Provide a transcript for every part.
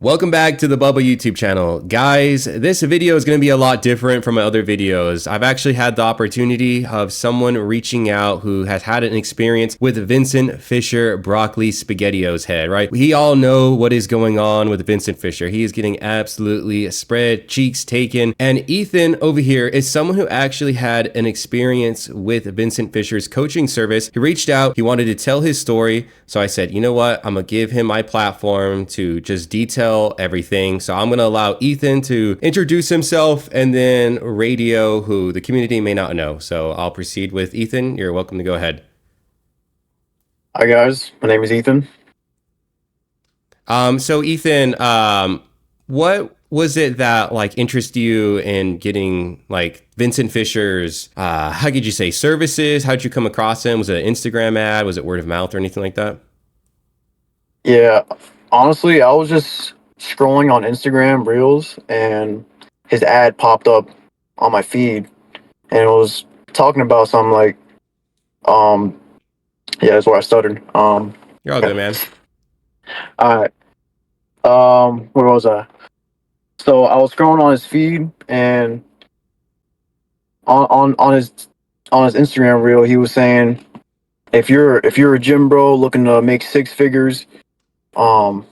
Welcome back to the Bubba YouTube channel. Guys, this video is going to be a lot different from my other videos. I've actually had the opportunity of someone reaching out who has had an experience with Vincent Fischer broccoli SpaghettiOs head, right? We all know what is going on with Vincent Fischer. He is getting absolutely spread cheeks taken. And Ethan over here is someone who actually had an experience with Vincent Fischer's coaching service. He reached out, he wanted to tell his story. So I said, you know what? I'm going to give him my platform to just detail everything. So I'm going to allow Ethan to introduce himself and then Radio, who the community may not know. So I'll proceed with Ethan. You're welcome to go ahead. Hi guys, my name is Ethan. So Ethan, what was it that interested you in getting Vincent Fischer's, how could you say, services? How'd you come across him? Was it an Instagram ad? Was it word of mouth or anything like that? Yeah, honestly, I was just scrolling on Instagram Reels and his ad popped up on my feed and it was talking about something yeah, that's where I stuttered. You're all good, man. All right. Where was I? So I was scrolling on his feed and on his Instagram reel, he was saying if you're a gym bro looking to make um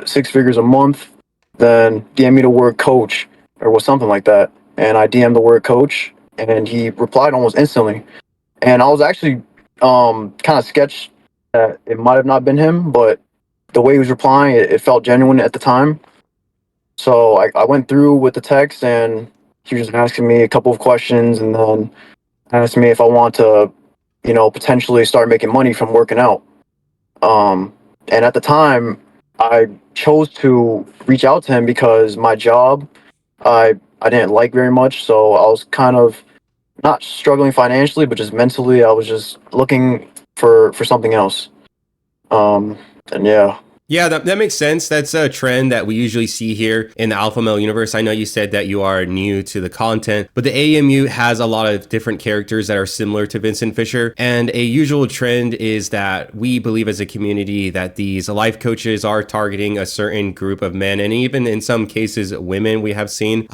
six figures a month, then DM me the word coach or was something like that. And I DM'd the word coach and he replied almost instantly. And I was actually kind of sketched that it might have not been him, but the way he was replying, it felt genuine at the time. So I went through with the text and he was just asking me a couple of questions and then asked me if I want to, potentially start making money from working out. And at the time, I chose to reach out to him because my job, I didn't like very much, so I was kind of not struggling financially, but just mentally, I was just looking for something else. And yeah. Yeah, that makes sense. That's a trend that we usually see here in the Alpha Male universe. I know you said that you are new to the content, but the AMU has a lot of different characters that are similar to Vincent Fischer. And a usual trend is that we believe as a community that these life coaches are targeting a certain group of men, and even in some cases, women we have seen.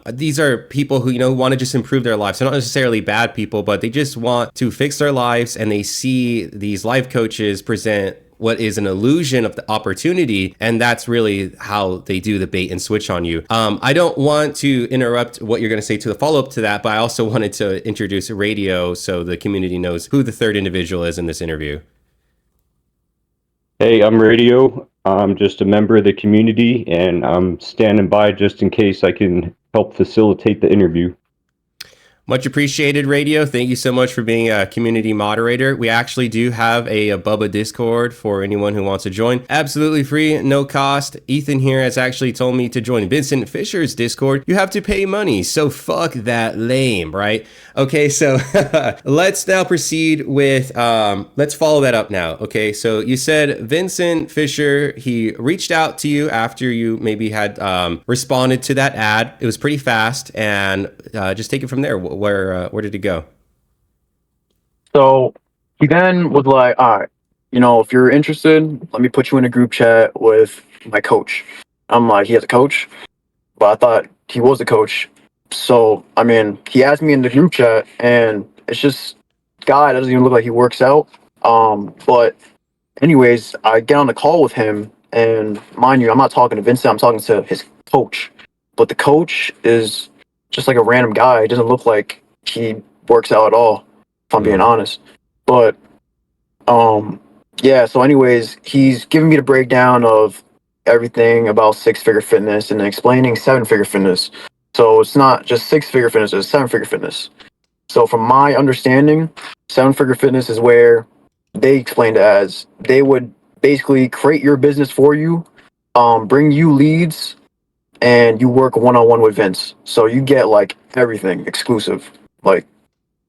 These are people who, want to just improve their lives. They're not necessarily bad people, but they just want to fix their lives, and they see these life coaches present what is an illusion of the opportunity, and that's really how they do the bait and switch on you. I don't want to interrupt what you're going to say to the follow-up to that, but I also wanted to introduce Radio so the community knows who the third individual is in this interview. Hey, I'm Radio. I'm just a member of the community, and I'm standing by just in case I can help facilitate the interview. Much appreciated, Radio. Thank you so much for being a community moderator. We actually do have a Bubba Discord for anyone who wants to join. Absolutely free, no cost. Ethan here has actually told me to join Vincent Fischer's Discord. You have to pay money, so fuck that lame, right? Okay, so let's now proceed with, let's follow that up now. Okay, so you said Vincent Fischer, he reached out to you after you maybe had responded to that ad. It was pretty fast, and just take it from there. Where did it go? So he then was like, all right, if you're interested, let me put you in a group chat with my coach. I'm like, he has a coach? But I thought he was a coach. So, I mean, he asked me in the group chat, and it's just, guy doesn't even look like he works out. But anyways, I get on the call with him, and mind you, I'm not talking to Vincent, I'm talking to his coach. But the coach is just like a random guy. He doesn't look like he works out at all, if I'm being honest. But yeah, so anyways, he's giving me the breakdown of everything about six-figure fitness and explaining seven-figure fitness. So it's not just six-figure fitness, it's seven-figure fitness. So from my understanding, seven-figure fitness is where they explained it as they would basically create your business for you, bring you leads, and you work one-on-one with Vince. So you get everything exclusive,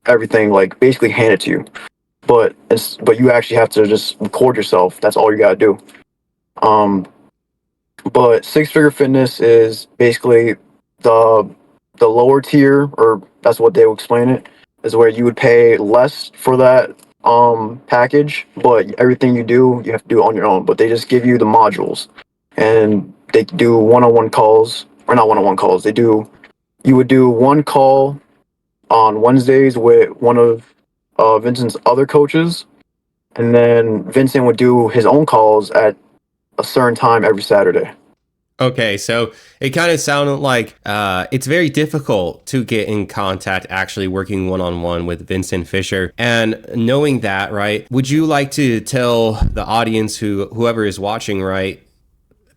everything basically handed to you. But you actually have to just record yourself. That's all you gotta do. But six-figure fitness is basically the lower tier, or that's what they would explain it, is where you would pay less for that package, but everything you do, you have to do on your own. But they just give you the modules. and they do one-on-one calls, or not one-on-one calls. You would do one call on Wednesdays with one of Vincent's other coaches, and then Vincent would do his own calls at a certain time every Saturday. Okay, so it kind of sounded like it's very difficult to get in contact actually working one-on-one with Vincent Fischer. And knowing that, right, would you like to tell the audience, whoever is watching, right,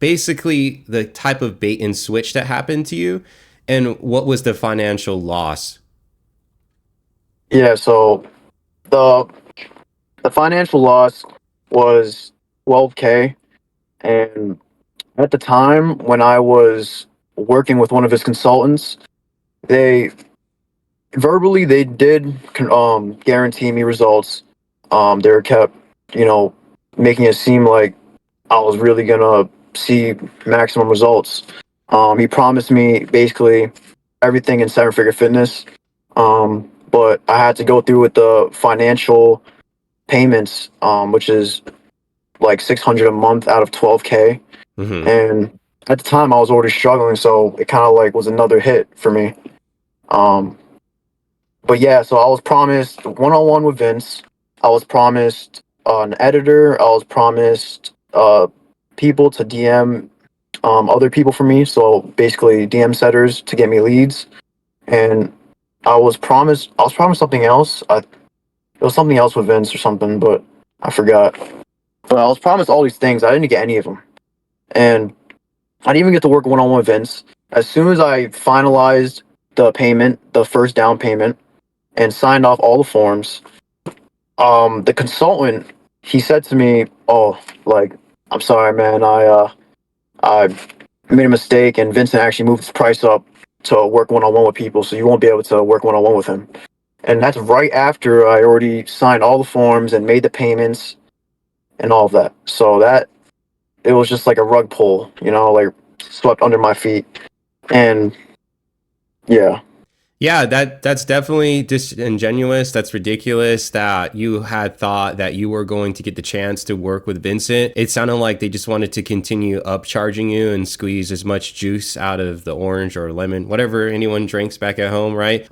basically the type of bait and switch that happened to you and what was the financial loss? Yeah, so the financial loss was 12K, and at the time when I was working with one of his consultants, they they did guarantee me results. They were kept, you know, making it seem like I was really gonna see maximum results. He promised me basically everything in seven figure fitness. But I had to go through with the financial payments, which is like 600 a month out of 12K. Mm-hmm. And at the time I was already struggling, so it kind of like was another hit for me. Um, but yeah, so I was promised one-on-one with Vince. I was promised an editor. I was promised people to DM other people for me. So basically DM setters to get me leads. And I was promised something else. It was something else with Vince or something, but I forgot. But I was promised all these things. I didn't get any of them. And I didn't even get to work one-on-one with Vince. As soon as I finalized the payment, the first down payment, and signed off all the forms, the consultant, he said to me, "Oh, like, I'm sorry, man. I made a mistake, and Vincent actually moved his price up to work one-on-one with people, so you won't be able to work one-on-one with him." And that's right after I already signed all the forms and made the payments and all of that. So that it was just like a rug pull, like swept under my feet. And yeah. Yeah, that's definitely disingenuous. That's ridiculous that you had thought that you were going to get the chance to work with Vincent. It sounded like they just wanted to continue upcharging you and squeeze as much juice out of the orange or lemon, whatever anyone drinks back at home, right?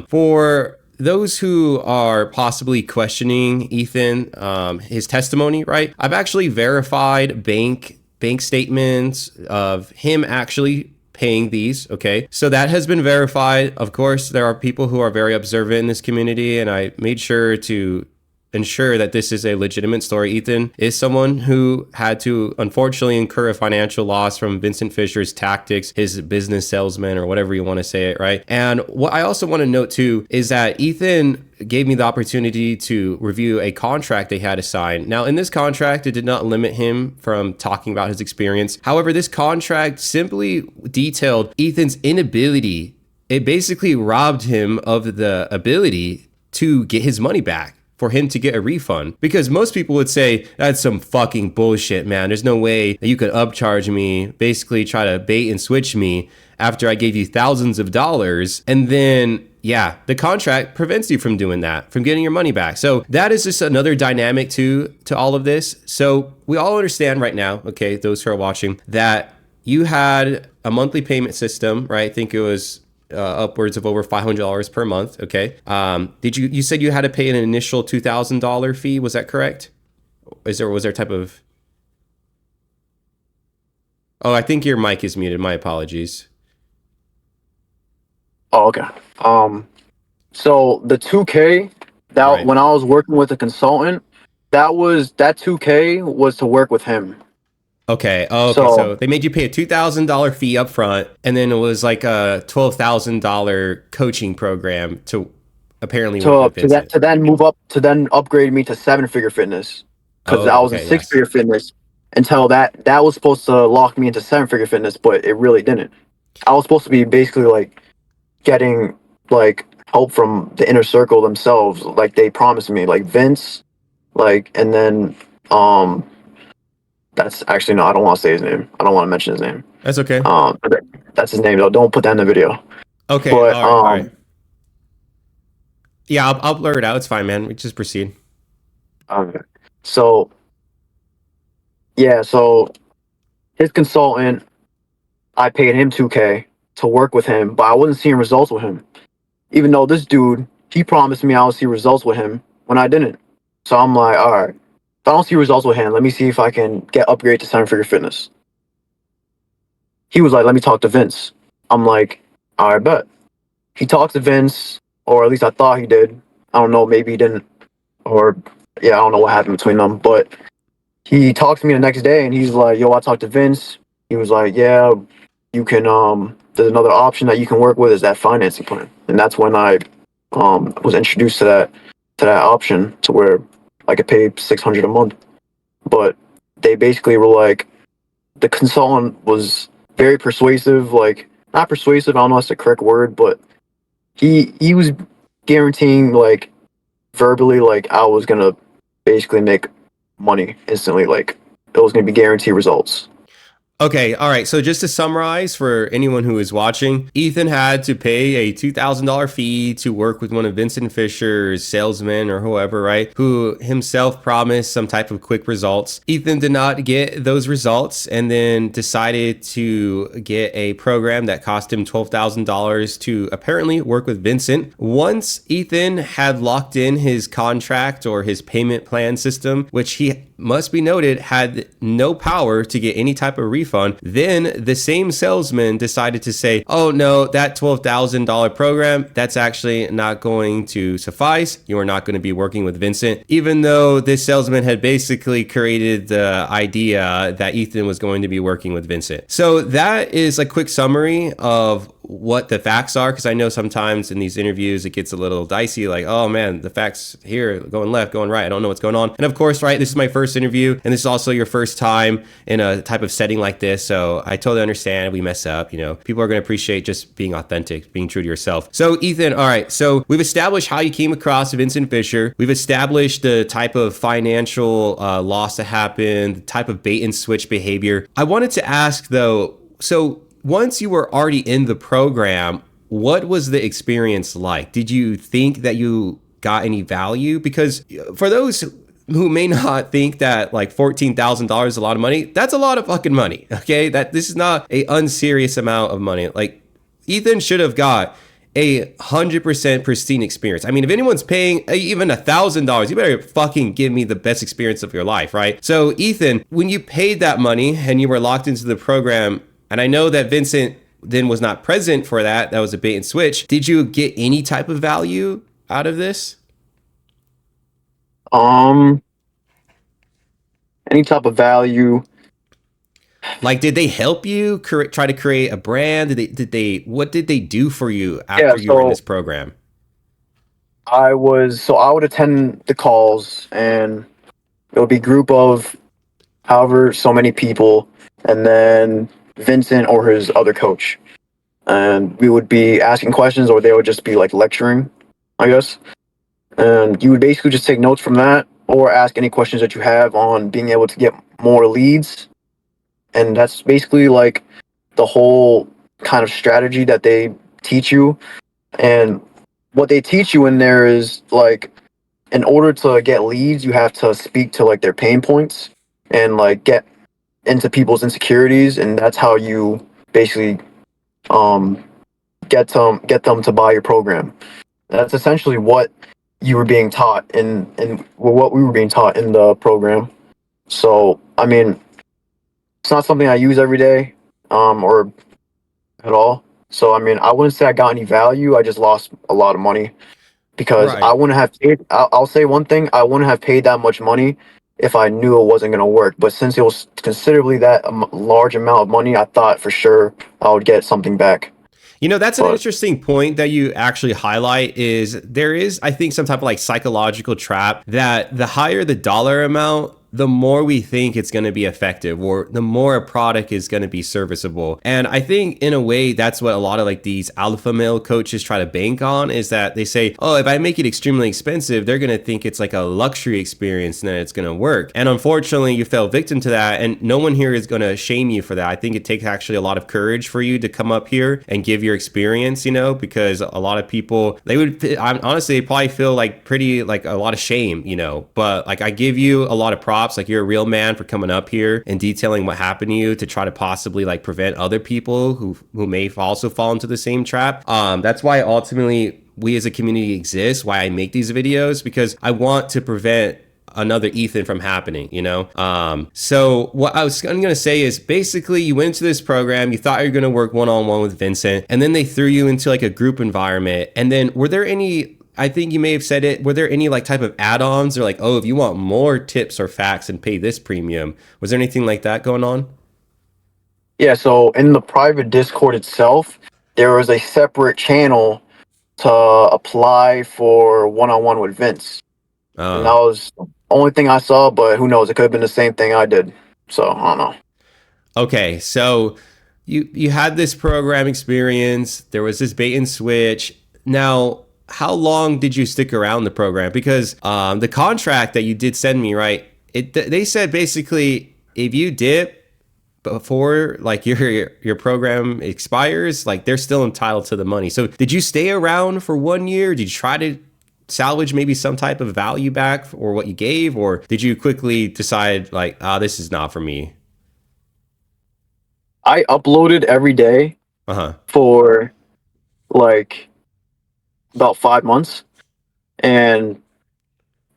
For those who are possibly questioning Ethan, his testimony, right? I've actually verified bank statements of him actually paying these. Okay. So that has been verified. Of course, there are people who are very observant in this community, and I made sure to ensure that this is a legitimate story. Ethan is someone who had to unfortunately incur a financial loss from Vincent Fischer's tactics, his business salesman, or whatever you want to say it, right? And what I also want to note too is that Ethan gave me the opportunity to review a contract they had to sign. Now, in this contract, it did not limit him from talking about his experience. However, this contract simply detailed Ethan's inability. It basically robbed him of the ability to get his money back, for him to get a refund. Because most people would say, that's some fucking bullshit, man. There's no way that you could upcharge me, basically try to bait and switch me after I gave you thousands of dollars. And then, yeah, the contract prevents you from doing that, from getting your money back. So that is just another dynamic to all of this. So we all understand right now, okay, those who are watching, that you had a monthly payment system, right? I think it was upwards of over $500 per month. Okay. You said you had to pay an initial $2,000 fee. Was that correct? Was there type of, oh, I think your mic is muted. My apologies. Oh, okay. So the 2K that Right. when I was working with a consultant, that 2K was to work with him. Okay. Oh, okay. So they made you pay a $2,000 fee up front, and then it was like a $12,000 coaching program to apparently work with Vincent. To then move up to then upgrade me to seven figure fitness, because I was in six figure fitness until that was supposed to lock me into seven figure fitness, but it really didn't. I was supposed to be basically like getting like help from the inner circle themselves, like they promised me, like Vince, like, and then that's actually, no, I don't want to say his name. I don't want to mention his name. That's okay. That's his name though. Don't put that in the video. Okay. But, all right. Yeah, I'll blur it out. It's fine, man. We just proceed. Okay. So, yeah. So his consultant, I paid him 2K to work with him, but I wasn't seeing results with him. Even though this dude, he promised me I would see results with him when I didn't. So I'm like, all right, if I don't see results with him, let me see if I can get upgrade to Seven Figure Fitness. He was like, let me talk to Vince. I'm like, all right, bet. He talked to Vince, or at least I thought he did. I don't know, maybe he didn't, or yeah, I don't know what happened between them. But he talked to me the next day, and he's like, yo, I talked to Vince. He was like, yeah, you can. There's another option that you can work with is that financing plan, and that's when I was introduced to that option to where I could pay $600 a month. But they basically were like, the consultant was very persuasive, like not persuasive, I don't know if that's the correct word, but he was guaranteeing like verbally like I was gonna basically make money instantly, like it was gonna be guaranteed results. Okay, all right. So just to summarize for anyone who is watching, Ethan had to pay a $2,000 fee to work with one of Vincent Fisher's salesmen or whoever, right? Who himself promised some type of quick results. Ethan did not get those results and then decided to get a program that cost him $12,000 to apparently work with Vincent. Once Ethan had locked in his contract or his payment plan system, which he must be noted had no power to get any type of refund, then the same salesman decided to say, oh no, that $12,000 program, that's actually not going to suffice. You are not going to be working with Vincent, even though this salesman had basically created the idea that Ethan was going to be working with Vincent. So that is a quick summary of what the facts are, because I know sometimes in these interviews it gets a little dicey, like, oh man, the facts here going left, going right, I don't know what's going on. And of course, right, this is my first interview, and this is also your first time in a type of setting like this, so I totally understand we mess up. People are going to appreciate just being authentic, being true to yourself. So Ethan, all right, so we've established how you came across Vincent Fisher. We've established the type of financial loss that happened, the type of bait and switch behavior. I wanted to ask though, so once you were already in the program, what was the experience like? Did you think that you got any value? Because for those who may not think that like $14,000 is a lot of money, that's a lot of fucking money. Okay, that this is not a unserious amount of money. Like Ethan should have got 100% pristine experience. I mean, if anyone's paying even $1,000, you better fucking give me the best experience of your life, right? So Ethan, when you paid that money and you were locked into the program, and I know that Vincent then was not present for that. That was a bait and switch. Did you get any type of value out of this? Any type of value. Like, did they help you try to create a brand? What did they do for you after you were in this program? I would attend the calls, and it would be a group of however so many people, and then Vincent or his other coach, and we would be asking questions, or they would just be like lecturing, I guess. And you would basically just take notes from that, or ask any questions that you have on being able to get more leads. And that's basically like the whole kind of strategy that they teach you. And what they teach you in there is like, in order to get leads, you have to speak to like their pain points and like get into people's insecurities, and that's how you basically get them to buy your program. That's essentially what you were being taught in what we were being taught in the program. So I mean, it's not something I use every day or at all. So I mean, I wouldn't say I got any value. I just lost a lot of money because Right. I wouldn't have paid. I'll say one thing: I wouldn't have paid that much money if I knew it wasn't going to work. But since it was considerably that large amount of money, I thought for sure I would get something back. That's an interesting point that you actually highlight. Is there is, I think, some type of like psychological trap that the higher the dollar amount, the more we think it's going to be effective, or the more a product is going to be serviceable. And I think in a way, that's what a lot of like these alpha male coaches try to bank on, is that they say, oh, if I make it extremely expensive, they're going to think it's like a luxury experience and then it's going to work. And unfortunately, you fell victim to that. And no one here is going to shame you for that. I think it takes actually a lot of courage for you to come up here and give your experience, because a lot of people, they would honestly, they probably feel like pretty, like a lot of shame, but like I give you a lot of pride props. Like, you're a real man for coming up here and detailing what happened to you to try to possibly like prevent other people who may also fall into the same trap. That's why ultimately we as a community exist, why I make these videos, because I want to prevent another Ethan from happening, you know? So what I'm going to say is basically you went into this program, you thought you were going to work one-on-one with Vincent, and then they threw you into like a group environment. And then were there any, I think you may have said it, were there any like type of add-ons or like, oh, if you want more tips or facts and pay this premium, was there anything like that going on? Yeah, so in the private Discord itself, there was a separate channel to apply for one-on-one with Vince. And that was the only thing I saw, but who knows? It could have been the same thing I did. So I don't know. Okay, so you had this program experience. There was this bait and switch. Now, how long did you stick around the program? Because the contract that you did send me, right? They said basically if you dip before like your program expires, like they're still entitled to the money. So did you stay around for 1 year? Did you try to salvage maybe some type of value back or what you gave, or did you quickly decide like, this is not for me? I uploaded every day for like about 5 months, and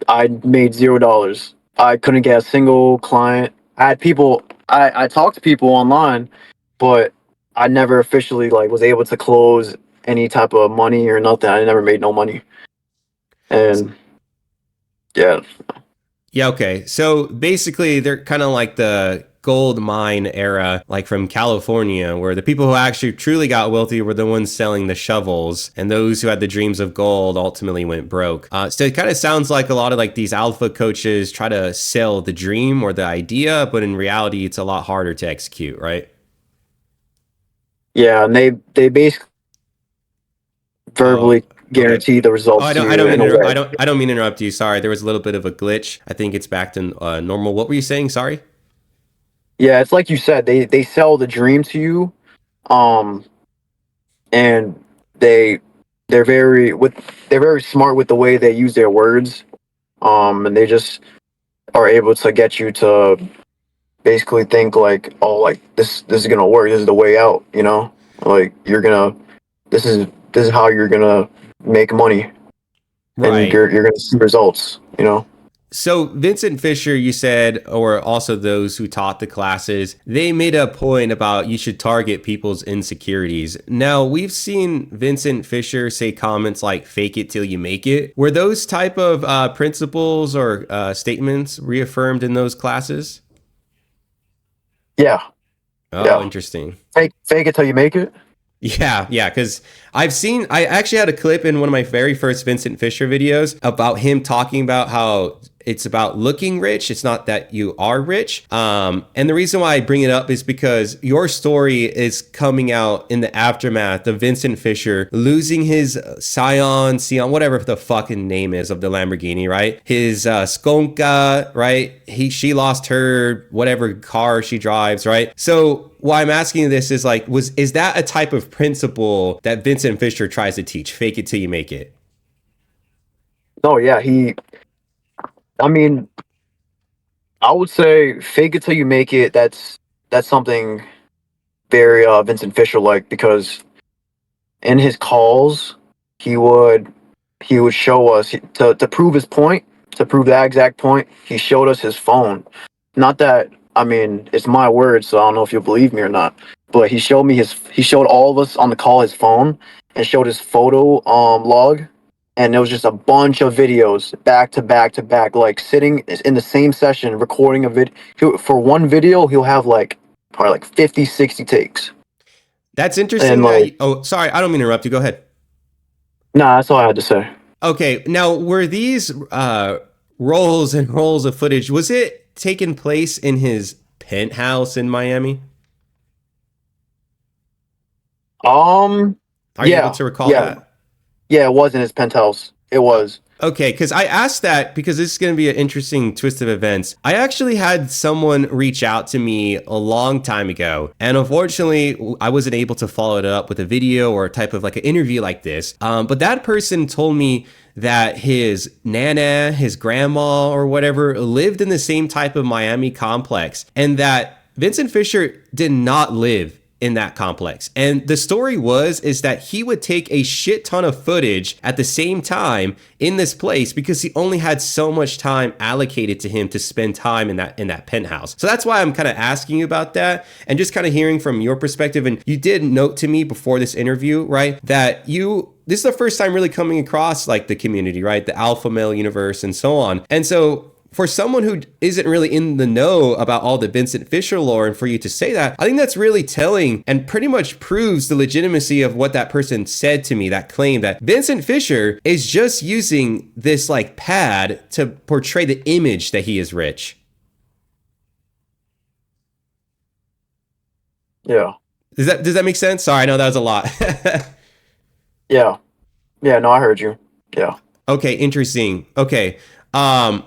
I made $0. I couldn't get a single client. I had people. I talked to people online, but I never officially like was able to close any type of money or nothing. I never made no money, and yeah. Yeah, okay. So basically, they're kind of like the gold mine era, like from California, where the people who actually truly got wealthy were the ones selling the shovels, and those who had the dreams of gold ultimately went broke. So it kind of sounds like a lot of like these alpha coaches try to sell the dream or the idea, but in reality, it's a lot harder to execute, right? Yeah, and they basically verbally guarantee the results to you in a way. I don't mean to interrupt you. Sorry, there was a little bit of a glitch. I think it's back to normal. What were you saying? Sorry. Yeah, it's like you said, they sell the dream to you, um, and they they're very smart with the way they use their words, and they just are able to get you to basically think like, oh, like this is gonna work. This is the way out. You know, like you're gonna this is how you're gonna make money, and Right. you're gonna see results. You know. So Vincent Fischer, you said, or also those who taught the classes, they made a point about you should target people's insecurities. Now, we've seen Vincent Fischer say comments like fake it till you make it. Were those type of principles or statements reaffirmed in those classes? Yeah. Oh, Yeah. interesting. Fake it till you make it. Yeah, because I actually had a clip in one of my very first Vincent Fischer videos about him talking about how it's about looking rich. It's not that you are rich. And the reason why I bring it up is because your story is coming out in the aftermath of Vincent Fischer losing his Scion, whatever the fucking name is of the Lamborghini, right? His Skonka, right? She lost her whatever car she drives, right? So why I'm asking you this is like, is that a type of principle that Vincent Fischer tries to teach? Fake it till you make it. Oh yeah, I mean, I would say fake it till you make it. That's something very Vincent Fisher like, because in his calls he would show us to prove his point, to prove that exact point. He showed us his phone. Not that, I mean, it's my word, so I don't know if you'll believe me or not. But he showed all of us on the call his phone, and showed his photo log, and there was just a bunch of videos back to back to back, like sitting in the same session recording a for one video. He'll have like probably like 50, 60 takes. That's interesting And that like, oh, sorry, I don't mean to interrupt you. Go ahead. nah, that's all I had to say. Okay, now were these rolls and rolls of footage, was it taking place in his penthouse in Miami? Um, Are you able yeah, to recall yeah, that? yeah. It was in his penthouse. It was. Okay, because I asked that because this is going to be an interesting twist of events. I actually had someone reach out to me a long time ago, and unfortunately, I wasn't able to follow it up with a video or a type of like an interview like this. But that person told me that his nana, his grandma, or whatever lived in the same type of Miami complex, and that Vincent Fischer did not live in that complex. And the story is that he would take a shit ton of footage at the same time in this place because he only had so much time allocated to him to spend time in that penthouse. So that's why I'm kind of asking you about that and just kind of hearing from your perspective. And you did note to me before this interview, right, that this is the first time really coming across like the community, right? The alpha male universe and so on. And so for someone who isn't really in the know about all the Vincent Fischer lore, and for you to say that, I think that's really telling and pretty much proves the legitimacy of what that person said to me, that claim that Vincent Fischer is just using this like pad to portray the image that he is rich. Yeah. Does that make sense? Sorry, I know that was a lot. Yeah. Yeah, no, I heard you. Yeah. Okay, interesting. Okay.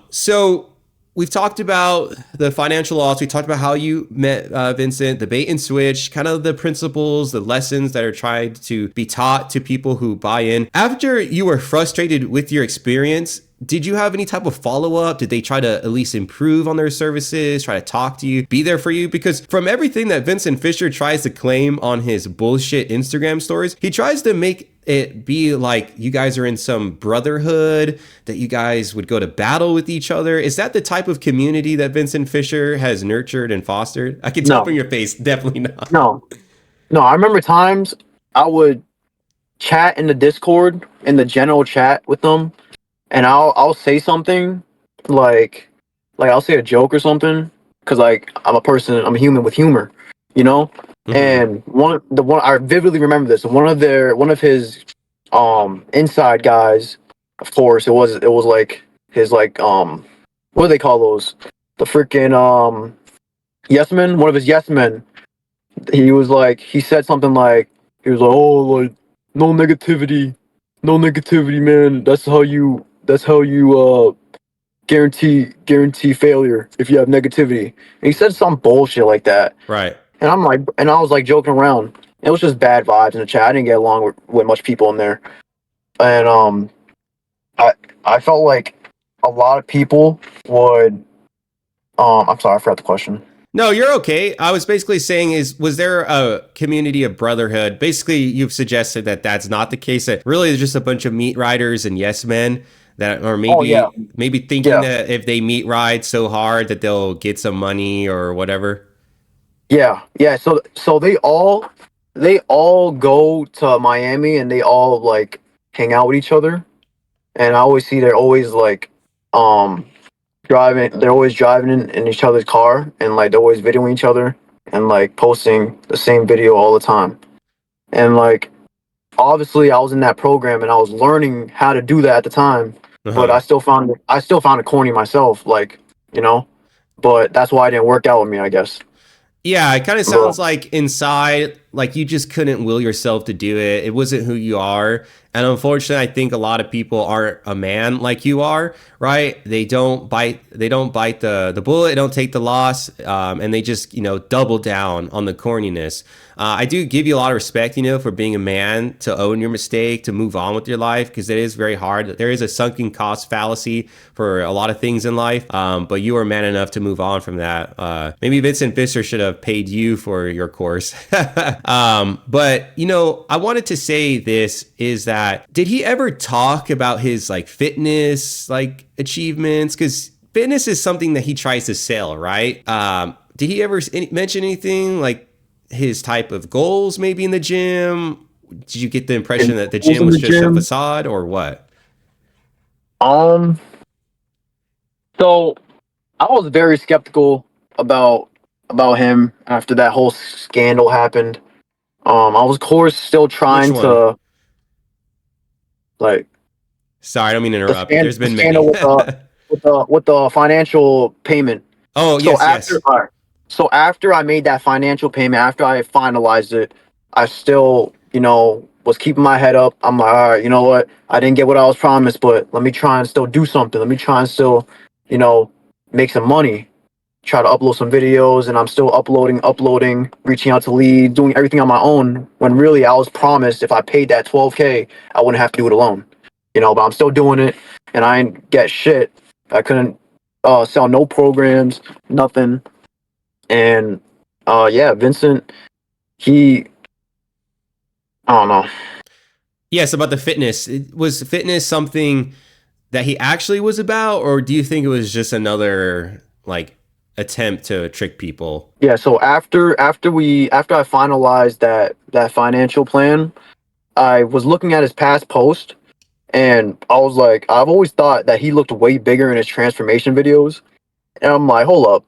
So we've talked about the financial loss. We talked about how you met Vincent, the bait and switch, kind of the principles, the lessons that are trying to be taught to people who buy in. After you were frustrated with your experience, did you have any type of follow-up? Did they try to at least improve on their services, try to talk to you, be there for you? Because from everything that Vincent Fischer tries to claim on his bullshit Instagram stories, he tries to make it be like you guys are in some brotherhood, that you guys would go to battle with each other. Is that the type of community that Vincent Fischer has nurtured and fostered? I can tell from your face, definitely not. No, I remember times I would chat in the Discord, in the general chat with them, and I'll say something like I'll say a joke or something, because like I'm a human with humor, you know. And one I vividly remember this. One of his inside guys, of course, it was like his like what do they call those? The freaking yes men. One of his yes men. He said something like, oh, like no negativity, man. That's how you guarantee failure if you have negativity. And he said some bullshit like that. Right. And I was like joking around. It was just bad vibes in the chat. I didn't get along with much people in there. And I felt like a lot of people would I'm sorry, I forgot the question. No, you're okay. I was basically saying was there a community of brotherhood? Basically, you've suggested that that's not the case, that really is just a bunch of meat riders and yes men that are maybe thinking that if they meat ride so hard that they'll get some money or whatever. Yeah. So they all go to Miami and they all like hang out with each other. And I always see they're always like driving. They're always driving in each other's car, and like they're always videoing each other and like posting the same video all the time. And like obviously I was in that program and I was learning how to do that at the time, but I still found it corny myself, like, you know. But that's why it didn't work out with me, I guess. Yeah, it kind of sounds like inside, like you just couldn't will yourself to do it. It wasn't who you are. And unfortunately, I think a lot of people aren't a man like you are, right? They don't bite the bullet, don't take the loss, and they just, double down on the corniness. I do give you a lot of respect, for being a man, to own your mistake, to move on with your life, because it is very hard. There is a sunken cost fallacy for a lot of things in life, but you are man enough to move on from that. Maybe Vincent Fischer should have paid you for your course. But, I wanted to say this is that, did he ever talk about his like fitness, like achievements? Because fitness is something that he tries to sell, right? Did he ever mention anything like his type of goals maybe in the gym? Did you get the impression that the gym was just a facade or what? So I was very skeptical about him after that whole scandal happened. I was of course still trying to like. Sorry, I don't mean to interrupt. There's been many. with the financial payment. Oh, so yes. So after I made that financial payment, after I finalized it, I still, was keeping my head up. I'm like, all right, you know what? I didn't get what I was promised, but let me try and still do something. Let me try and still, you know, make some money. Try to upload some videos, and I'm still uploading, reaching out to leads, doing everything on my own. When really I was promised if I paid that 12K, I wouldn't have to do it alone. You know, but I'm still doing it, and I ain't get shit. I couldn't sell no programs, nothing. And yeah, Vincent, I don't know. Yes, about the fitness. Was fitness something that he actually was about, or do you think it was just another like attempt to trick people? Yeah, so after I finalized that financial plan, I was looking at his past post, and I was like, I've always thought that he looked way bigger in his transformation videos, and I'm like, hold up,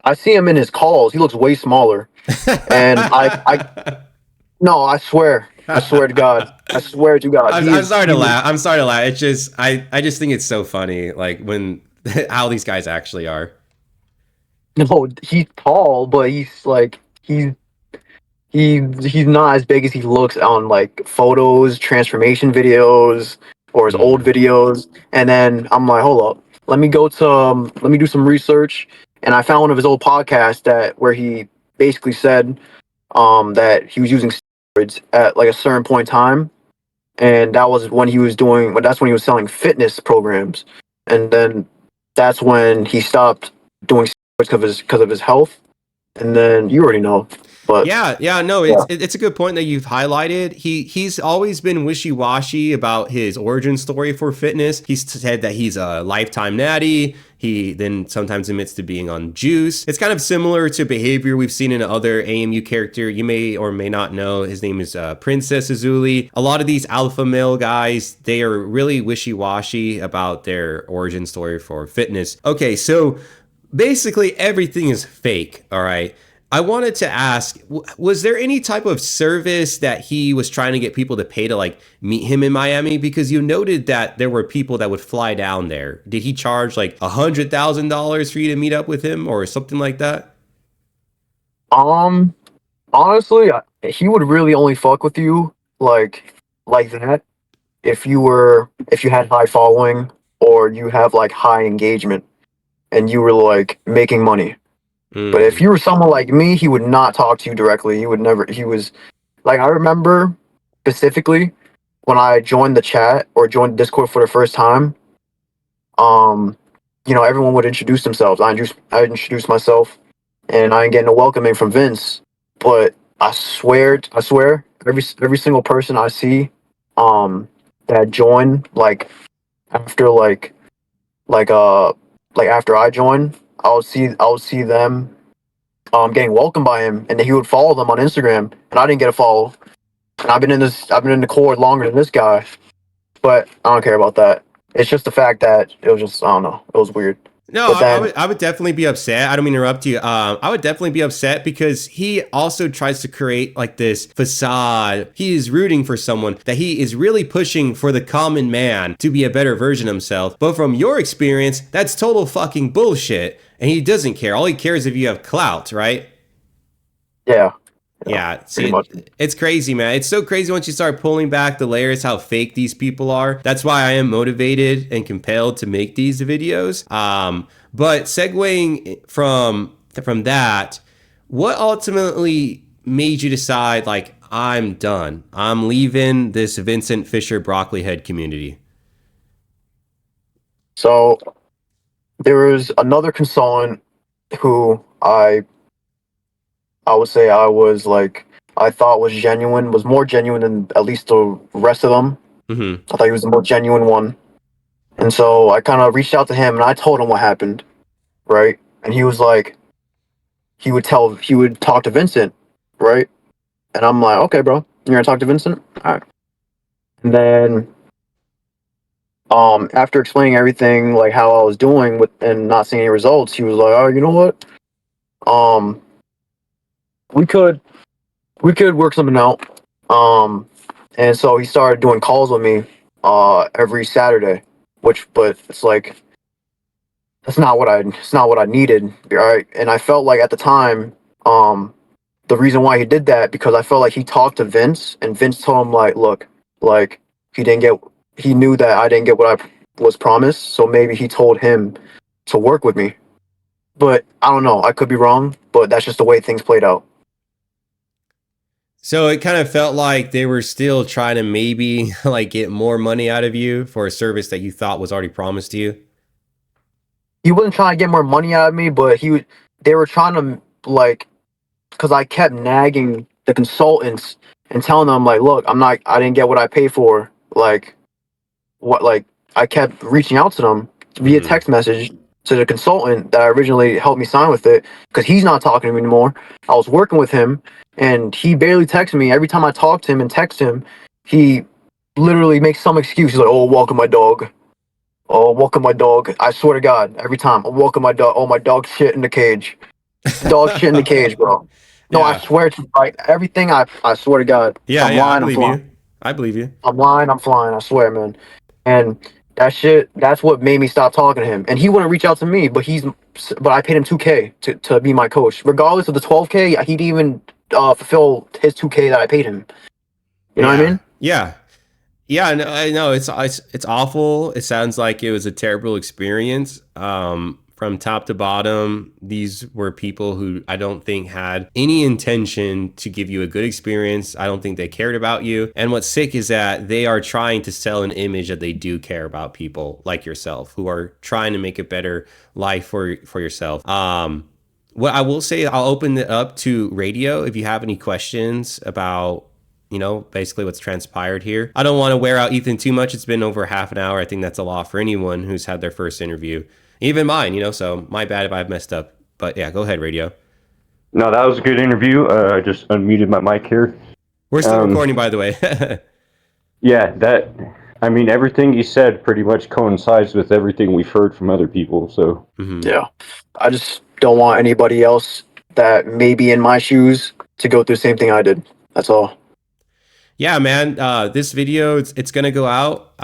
I see him in his calls, he looks way smaller, and I no, I swear to God, I swear to God, I'm sorry to he was laugh. I'm sorry to laugh. It's just I just think it's so funny, like when how these guys actually are. no, he's tall, but he's like he's not as big as he looks on like photos, transformation videos, or his old Mm. videos. And then I'm like, hold up, let me do some research, and I found one of his old podcasts that where he basically said that he was using steroids at like a certain point in time, and that was when he was doing, but that's when he was selling fitness programs, and then that's when he stopped doing steroids because of his health, and then you already know, but Yeah, no, yeah. it's a good point that you've highlighted. He's always been wishy washy about his origin story for fitness. He's said that he's a lifetime natty. He then sometimes admits to being on juice. It's kind of similar to behavior we've seen in another AMU character you may or may not know. His name is Princess Azuli. A lot of these alpha male guys, they are really wishy washy about their origin story for fitness. Okay, so basically everything is fake, all right? I wanted to ask, was there any type of service that he was trying to get people to pay to like meet him in Miami? Because you noted that there were people that would fly down there. Did he charge like $100,000 for you to meet up with him or something like that? Um, Honestly, he would really only fuck with you like that if you had high following or you have like high engagement and you were like making money. But if Mm. you were someone like me, he would not talk to you directly. He would never. He was like, I remember specifically when I joined the chat or joined Discord for the first time. Um, you know, everyone would introduce themselves. I introduced myself, and I ain't getting a welcoming from Vince. But I swear, every single person I see, um, that joined after like uh like after I joined, I would see them getting welcomed by him, and then he would follow them on Instagram, and I didn't get a follow. And I've been in the Cord longer than this guy, but I don't care about that. It's just the fact that it was just, I don't know, it was weird. No, But then, I would definitely be upset. I don't mean to interrupt you. I would definitely be upset because he also tries to create like this facade. He is rooting for someone that he is really pushing for the common man to be a better version of himself. But from your experience, that's total fucking bullshit. And he doesn't care. All he cares if you have clout, right? yeah, yeah, Yeah, pretty see, much. it's crazy, man. It's so crazy once you start pulling back the layers how fake these people are. That's why I am motivated and compelled to make these videos. But segueing from that, what ultimately made you decide like I'm done? I'm leaving this Vincent Fischer broccoli head community. So there was another consultant who I would say I thought was more genuine than at least the rest of them. Mm-hmm. I thought he was the more genuine one. And so I kind of reached out to him and I told him what happened, right? And he was like, he would talk to Vincent, right? And I'm like, okay, bro, you're gonna talk to Vincent? All right. And then, after explaining everything, like how I was doing with and not seeing any results, he was like, oh, you know what? Um, we could we could work something out. And so he started doing calls with me, every Saturday, but it's like it's not what I needed, right? And I felt like at the time, um, the reason why he did that, because I felt like he talked to Vince, and Vince told him like, look, like he knew that I didn't get what I was promised, so maybe he told him to work with me. But I don't know, I could be wrong, but that's just the way things played out. So it kind of felt like they were still trying to maybe like get more money out of you for a service that you thought was already promised to you. He wasn't trying to get more money out of me, but they were trying to, like, because I kept nagging the consultants and telling them like, look, I didn't get what I paid for. Like, what, like, I kept reaching out to them via text message to the consultant that originally helped me sign with it, because he's not talking to me anymore. I was working with him, and he barely texts me. Every time I talk to him and text him, he literally makes some excuse. He's like, "Oh, walking my dog. Oh, walking my dog." I swear to God, every time I'm walking my dog. Oh, my dog shit in the cage. Dog shit in the cage, bro. No, I Yeah. swear to, like, everything. I swear to God. Yeah, I'm yeah, I lying. I'm believe flying. you. I believe you. I'm lying. I'm flying. I swear, man. And that shit. That's what made me stop talking to him. And he wouldn't reach out to me, but I paid him 2K to be my coach, regardless of the 12K. He'd even fulfill his 2K that I paid him. You know what I mean? Yeah. Yeah, no, I know it's awful. It sounds like it was a terrible experience. From top to bottom, these were people who I don't think had any intention to give you a good experience. I don't think they cared about you. And what's sick is that they are trying to sell an image that they do care about people like yourself, who are trying to make a better life for yourself. What I will say, I'll open it up to radio if you have any questions about, basically what's transpired here. I don't want to wear out Ethan too much. It's been over half an hour. I think that's a lot for anyone who's had their first interview, even mine, so my bad if I've messed up. But yeah, go ahead, radio. No, that was a good interview. I just unmuted my mic here. We're still recording, by the way. Yeah, everything you said pretty much coincides with everything we've heard from other people. So Yeah. I just don't want anybody else that may be in my shoes to go through the same thing I did. That's all. Yeah, man. This video, it's gonna go out.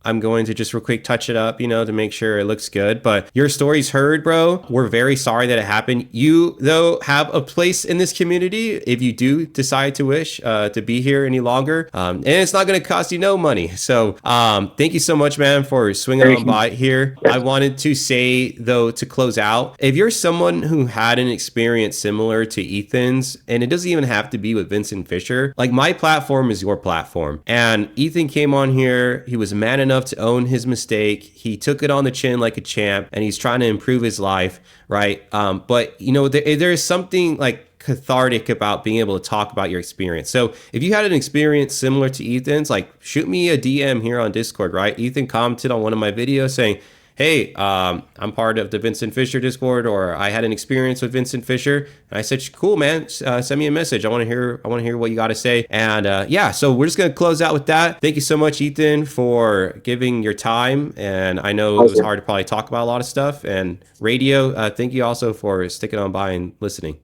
I'm going to just real quick touch it up, to make sure it looks good. But your story's heard, bro. We're very sorry that it happened. You, though, have a place in this community if you do decide to wish to be here any longer. And it's not going to cost you no money. So thank you so much, man, for swinging on by here. I wanted to say, though, to close out, if you're someone who had an experience similar to Ethan's, and it doesn't even have to be with Vincent Fischer, like, my platform is your platform. And Ethan came on here. He was man enough to own his mistake. He took it on the chin like a champ, and he's trying to improve his life, right? But there is something like cathartic about being able to talk about your experience. So if you had an experience similar to Ethan's, like, shoot me a DM here on Discord, right? Ethan commented on one of my videos saying, hey, I'm part of the Vincent Fischer Discord, or I had an experience with Vincent Fischer. And I said, cool, man, send me a message. I want to hear what you got to say. And yeah, so we're just going to close out with that. Thank you so much, Ethan, for giving your time. And I know it was hard to probably talk about a lot of stuff. And radio, thank you also for sticking on by and listening.